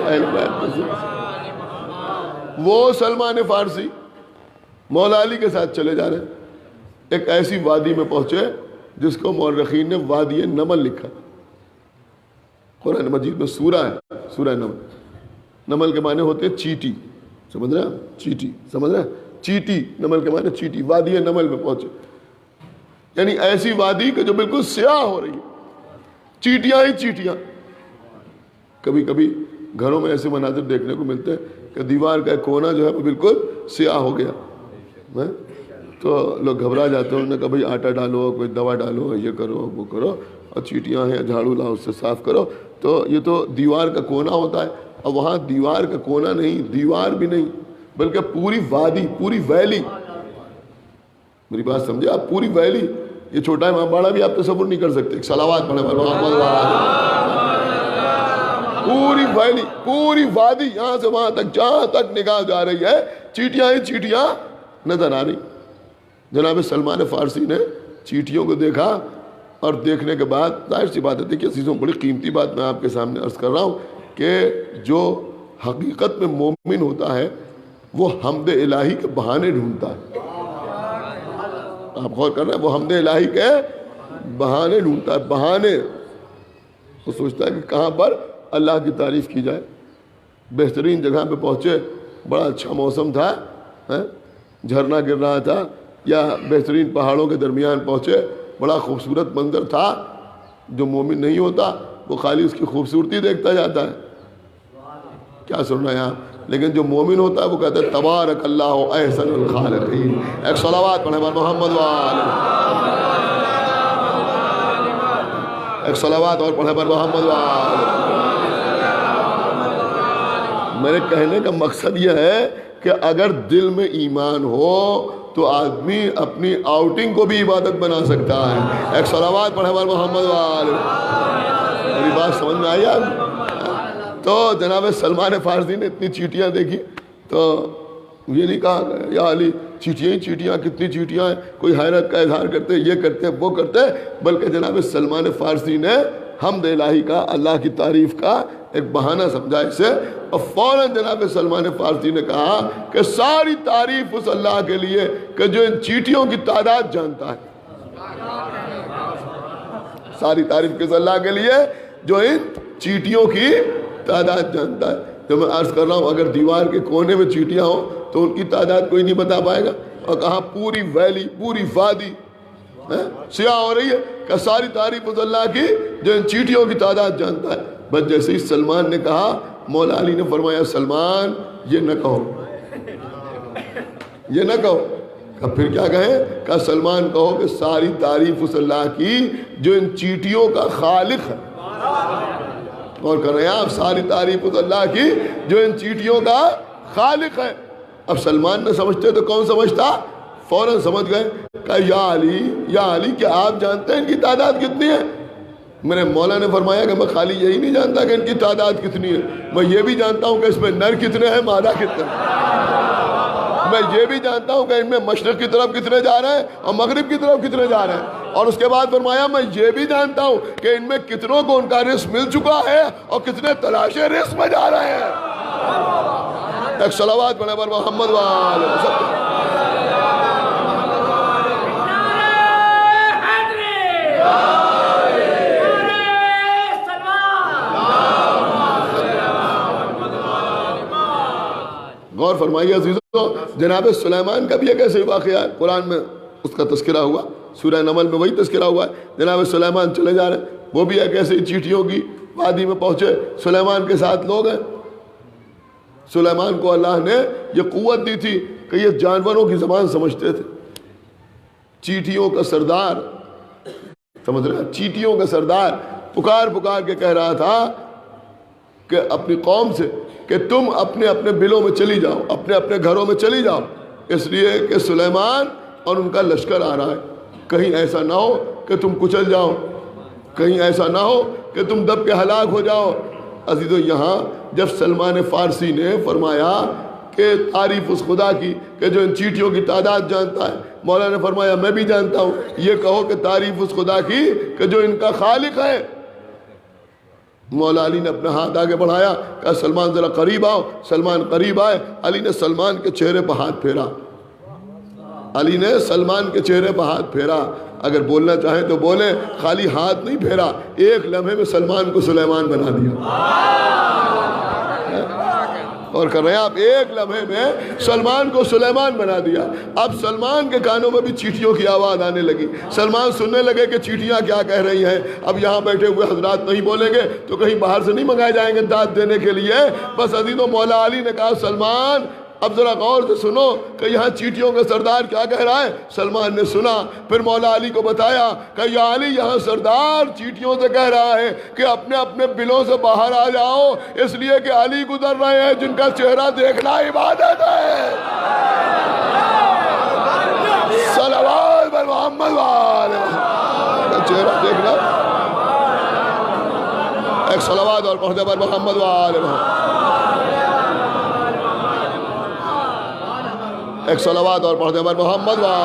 اہل بیت میں سے۔ وہ سلمان فارسی مولا علی کے ساتھ چلے جا رہے ہیں، ایک ایسی وادی میں پہنچے جس کو مورخین نے وادی نمل لکھا۔ قرآن مجید میں سورہ ہے، سورہ نمل۔ نمل کے معنی ہوتے ہیں چیٹی، سمجھ رہے ہیں؟ چیٹی، سمجھ رہے ہیں؟ چیٹی، نمل کے معنی چیٹی۔ وادی نمل میں پہنچے، یعنی ایسی وادی کہ جو بالکل سیاہ ہو رہی ہے، چیٹیاں ہی چیٹیاں۔ کبھی کبھی گھروں میں ایسے مناظر دیکھنے کو ملتے ہیں کہ دیوار کا ایک کونا جو ہے وہ بالکل سیاہ ہو گیا، تو لوگ گھبرا جاتے ہیں، انہوں نے کہا بھائی آٹا ڈالو، کوئی دوا ڈالو، یہ کرو وہ کرو، اور چیٹیاں ہیں جھاڑو لاؤ اس سے صاف کرو۔ تو یہ تو دیوار کا کونا ہوتا ہے، اور وہاں دیوار کا کونا نہیں، دیوار بھی نہیں، بلکہ پوری وادی، پوری ویلی۔ میری بات سمجھے آپ؟ پوری ویلی، یہ چھوٹا امام باڑہ بھی آپ تصور نہیں کر سکتے۔ ایک صلوات پڑھیں محمد وعلیہ۔ پوری ویلی، پوری وادی، یہاں سے وہاں تک، جہاں تک نگاہ جا رہی ہے چیٹیاں ہی چیٹیاں نظر آ رہی۔ جناب سلمان فارسی نے چیٹیوں کو دیکھا، اور دیکھنے کے بعد ظاہر سی بات ہے، دیکھیے عزیزوں، بڑی قیمتی بات میں آپ کے سامنے عرض کر رہا ہوں کہ جو حقیقت میں مومن ہوتا ہے وہ حمد الہی کے بہانے ڈھونڈتا ہے۔ آپ غور کر رہے ہیں؟ وہ حمد الہی کے بہانے ڈھونڈتا ہے، بہانے۔ وہ سوچتا ہے کہ کہاں پر اللہ کی تعریف کی جائے۔ بہترین جگہ پہ پہنچے، بڑا اچھا موسم تھا، جھرنا گر رہا تھا، یا بہترین پہاڑوں کے درمیان پہنچے، بڑا خوبصورت منظر تھا۔ جو مومن نہیں ہوتا وہ خالی اس کی خوبصورتی دیکھتا جاتا ہے۔ کیا سن رہے ہیں آپ؟ لیکن جو مومن ہوتا ہے وہ کہتا ہے تبارک اللہ احسن الخالقین۔ ایک صلوات پڑھیں محمد وآلہ۔ ایک صلوات اور پڑھیں محمد وآلہ۔ میرے کہنے کا مقصد یہ ہے کہ اگر دل میں ایمان ہو تو آدمی اپنی آؤٹنگ کو بھی عبادت بنا سکتا ہے۔ ایک صلوات پڑھیں محمد وآلہ۔ میری بات سمجھ میں آئی آپ؟ تو جناب سلمان فارسی نے اتنی چیٹیاں دیکھی تو یہ نہیں کہا یا علی چیٹیاں ہی چیٹیاں، کتنی چیٹیاں ہیں، کوئی حیرت کا اظہار کرتے، یہ کرتے وہ کرتے، بلکہ جناب سلمان فارسی نے حمد الہی کا، اللہ کی تعریف کا ایک بہانہ سمجھا اسے، اور فوراً جناب سلمان فارسی نے کہا کہ ساری تعریف اس اللہ کے لیے کہ جو ان چیٹیوں کی تعداد جانتا ہے۔ ساری تعریف کس اللہ کے لیے؟ جو ان چیٹیوں کی تعداد جانتا ہے۔ تو میں عرض کر رہا ہوں اگر دیوار کے کونے میں چیٹیاں ہوں تو ان کی تعداد کوئی نہیں بتا پائے گا، اور کہاں پوری ویلی، پوری وادی سیاہ ہو رہی ہے کہ ساری تعریف اس اللہ کی جو ان چیٹیوں کی تعداد جانتا ہے۔ بس جیسے ہی سلمان نے کہا، مولا علی نے فرمایا سلمان یہ نہ کہو، یہ نہ کہو۔ اب پھر کیا کہیں؟ کہ سلمان کہو کہ ساری تعریف اس اللہ کی جو ان چیٹیوں کا خالق ہے۔ اور کر رہے ہیں آپ؟ ساری تعریف اس اللہ کی جو ان چیٹیوں کا خالق ہے۔ اب سلمان نہ سمجھتے تو کون سمجھتا؟ فوراً سمجھ گئے کہ یا علی کیا آپ جانتے ہیں ان کی تعداد کتنی ہے؟ میرے مولا نے فرمایا کہ میں خالی یہی نہیں جانتا کہ ان کی تعداد کتنی ہے، میں یہ بھی جانتا ہوں کہ اس میں نر کتنے ہیں، مادہ کتنے ہیں۔ میں یہ بھی جانتا ہوں کہ ان میں مشرق کی طرف کتنے جا رہے ہیں اور مغرب کی طرف کتنے جا رہے ہیں۔ اور اس کے بعد فرمایا میں یہ بھی جانتا ہوں کہ ان میں کتنوں کو ان کا رزق مل چکا ہے اور کتنے تلاشے رزق میں جا رہے ہیں۔ ایک صلوات پڑھیں پر محمد وآلہ۔ غور فرمائیے عزیزو، جناب سلیمان کا بھی ایک ایسے واقعہ ہے، قرآن میں اس کا تذکرہ ہوا، سورہ نمل میں وہی تذکرہ ہوا ہے۔ جناب سلیمان چلے جا رہے ہیں، وہ بھی ایک ایسے چیٹیوں کی وادی میں پہنچے، سلیمان کے ساتھ لوگ ہیں۔ سلیمان کو اللہ نے یہ قوت دی تھی کہ یہ جانوروں کی زبان سمجھتے تھے۔ چیٹیوں کا سردار، سمجھ رہے ہیں، چیٹیوں کا سردار پکار پکار کے کہہ رہا تھا کہ اپنی قوم سے کہ تم اپنے اپنے بلوں میں چلی جاؤ، اپنے اپنے گھروں میں چلی جاؤ، اس لیے کہ سلیمان اور ان کا لشکر آ رہا ہے۔ کہیں ایسا نہ ہو کہ تم کچل جاؤ، کہیں ایسا نہ ہو کہ تم دب کے ہلاک ہو جاؤ۔ عزیزو، یہاں جب سلمان فارسی نے فرمایا کہ تعریف اس خدا کی کہ جو ان چیٹیوں کی تعداد جانتا ہے، مولا نے فرمایا میں بھی جانتا ہوں، یہ کہو کہ تعریف اس خدا کی کہ جو ان کا خالق ہے۔ مولا علی نے اپنا ہاتھ آگے بڑھایا، کہا سلمان ذرا قریب آؤ۔ سلمان قریب آئے، علی نے سلمان کے چہرے پہ ہاتھ پھیرا، علی نے سلمان کے چہرے پہ ہاتھ پھیرا۔ اگر بولنا چاہیں تو بولیں، خالی ہاتھ نہیں پھیرا، ایک لمحے میں سلمان کو سلیمان بنا دیا۔ اور کر رہے ہیں آپ، ایک لمحے میں سلمان کو سلیمان بنا دیا۔ اب سلمان کے کانوں میں بھی چیٹیوں کی آواز آنے لگی، سلمان سننے لگے کہ چیٹیاں کیا کہہ رہی ہیں۔ اب یہاں بیٹھے ہوئے حضرات نہیں بولیں گے تو کہیں باہر سے نہیں منگائے جائیں گے داد دینے کے لیے۔ بس عزیزو، مولا علی نے کہا سلمان اب ذرا غور سے سنو کہ یہاں چیٹیوں کا سردار کیا کہہ رہا ہے۔ سلمان نے سنا، پھر مولا علی کو بتایا کہ یا علی، یہاں سردار چیٹیوں سے کہہ رہا ہے کہ اپنے اپنے بلوں سے باہر آ جاؤ، اس لیے کہ علی گزر رہے ہیں جن کا چہرہ دیکھنا عبادت ہے۔ صلوات بر محمد وآل محمد، چہرہ دیکھنا۔ ایک صلوات اور پڑھ دے بر محمد وآل محمد، ایک صلوات اور پڑھ دے بر محمد وآل